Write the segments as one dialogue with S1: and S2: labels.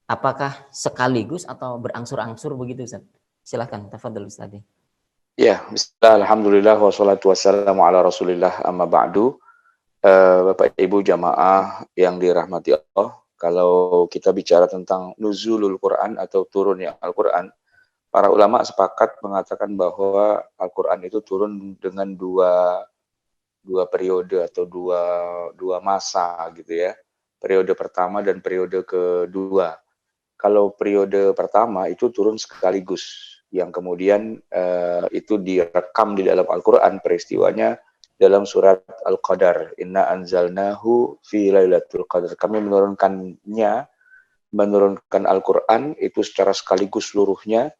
S1: apakah sekaligus atau berangsur-angsur begitu Ustaz? Silahkan, tafadhol Ustaz.
S2: Ya, bismillah, alhamdulillah, wassalatu wassalamu ala rasulillah, amma ba'du. Bapak Ibu jamaah yang dirahmati Allah, kalau kita bicara tentang nuzulul Quran atau turunnya Al-Quran, para ulama sepakat mengatakan bahwa Al-Quran itu turun dengan dua periode atau dua masa gitu ya. Periode pertama dan periode kedua. Kalau periode pertama itu turun sekaligus, yang kemudian itu direkam di dalam Al-Quran peristiwanya dalam surat Al-Qadar. Inna anzalnahu fi lailatul qadar. Kami menurunkan Al-Quran itu secara sekaligus seluruhnya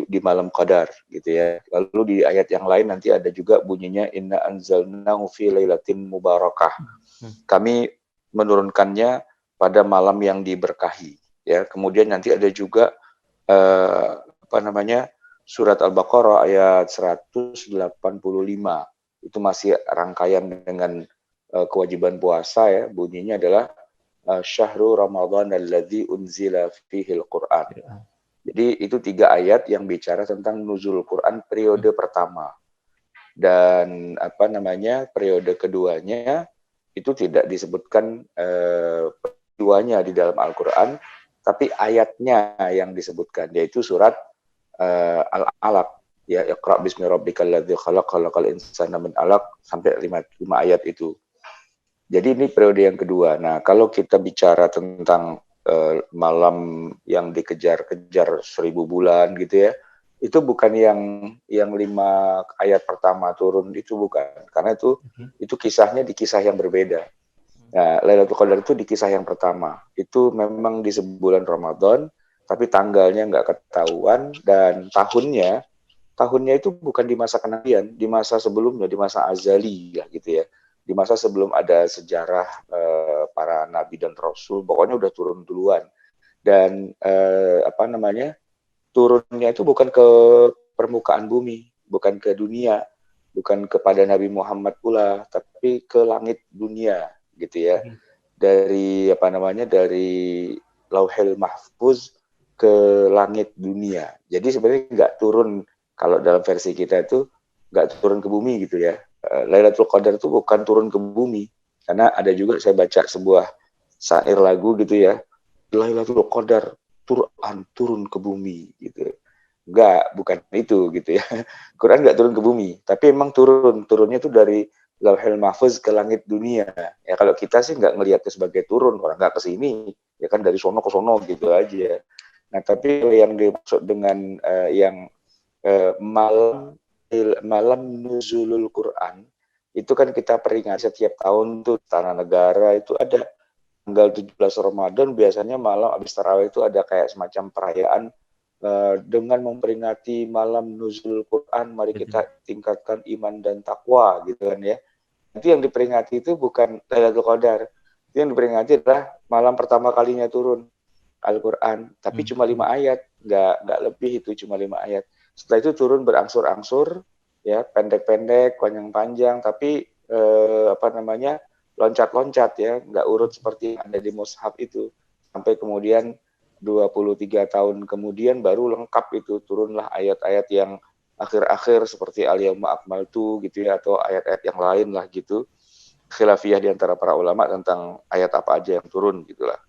S2: di malam Qadar gitu ya. Lalu di ayat yang lain nanti ada juga bunyinya inna anzalnahu fi lailatin mubarakah. Kami menurunkannya pada malam yang diberkahi ya. Kemudian nanti ada juga surat Al-Baqarah ayat 185. Itu masih rangkaian dengan kewajiban puasa ya. Bunyinya adalah syahrul Ramadan alladzi unzila fihil Quran. Jadi itu 3 ayat yang bicara tentang nuzul Quran periode pertama. Dan periode keduanya itu tidak disebutkan peristiwanya di dalam Al-Quran, tapi ayatnya yang disebutkan, yaitu surat Al-Alaq, ya, Iqra bismi rabbikal ladzi khalaq, khalaqal insana min 'alaq, sampai 5 ayat itu. Jadi ini periode yang kedua. Nah, kalau kita bicara tentang malam yang dikejar-kejar 1000 bulan gitu ya, itu bukan yang 5 ayat pertama turun, itu bukan, karena itu kisahnya di kisah yang berbeda. Nah, Lailatul Qadar itu di kisah yang pertama, itu memang di sebulan Ramadan, tapi tanggalnya nggak ketahuan, dan tahunnya itu bukan di masa kenabian, di masa sebelumnya, di masa azali ya gitu ya, di masa sebelum ada sejarah para nabi dan rasul, pokoknya udah turun duluan. Dan turunnya itu bukan ke permukaan bumi, bukan ke dunia, bukan kepada Nabi Muhammad pula, tapi ke langit dunia gitu ya. Dari dari Lauhil Mahfuz ke langit dunia. Jadi sebenarnya nggak turun, kalau dalam versi kita itu nggak turun ke bumi gitu ya. Lailatul Qadar itu bukan turun ke bumi, karena ada juga saya baca sebuah syair lagu gitu ya, Lailatul Qadar turun ke bumi gitu. Enggak, bukan itu gitu ya. Quran nggak turun ke bumi, tapi emang turunnya itu dari Lauhil Mahfuz ke langit dunia. Ya kalau kita sih nggak ngelihatnya sebagai turun, orang nggak ke sini, ya kan dari sono ke sono gitu aja. Nah, tapi yang dimaksud dengan malam nuzulul Quran, itu kan kita peringati setiap tahun tuh, Tanah Negara itu ada tanggal 17 Ramadan, biasanya malam habis tarawih itu ada kayak semacam perayaan dengan memperingati malam nuzul Quran, mari kita tingkatkan iman dan takwa gitu kan ya. Nanti yang diperingati itu bukan Lailatul Qadar, itu yang diperingati adalah malam pertama kalinya turun Al-Quran, tapi cuma 5 ayat, nggak lebih, itu cuma 5 ayat. Setelah itu turun berangsur-angsur, ya, pendek-pendek, panjang-panjang, tapi loncat-loncat ya, nggak urut seperti yang ada di mushaf itu. Sampai kemudian 23 tahun kemudian baru lengkap itu, turunlah ayat-ayat yang akhir-akhir seperti Al-Yauma Akmaltu gitu ya, atau ayat-ayat yang lain lah gitu. Khilafiyah di antara para ulama tentang ayat apa aja yang turun gitulah.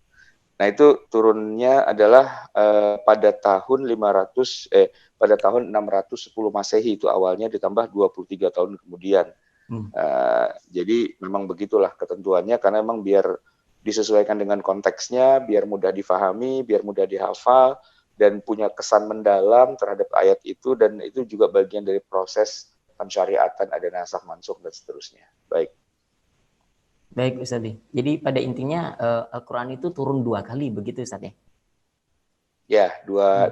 S2: Nah, itu turunnya adalah pada tahun 610 Masehi, itu awalnya, ditambah 23 tahun kemudian. Jadi memang begitulah ketentuannya, karena memang biar disesuaikan dengan konteksnya, biar mudah difahami, biar mudah dihafal, dan punya kesan mendalam terhadap ayat itu, dan itu juga bagian dari proses pensyariatan, ada nasakh mansukh dan seterusnya.
S1: Baik Ustaz. Jadi pada intinya Al-Quran itu turun 2 kali begitu Ustaz ya?
S2: Ya, dua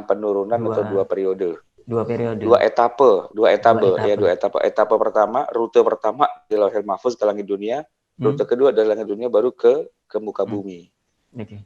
S2: penurunan atau 2 periode.
S1: 2 periode.
S2: 2 etape. Ya, 2 etape. Etape pertama, rute pertama di Lauhil Mahfuz ke langit dunia, rute kedua dari langit dunia baru ke muka bumi.
S1: Oke.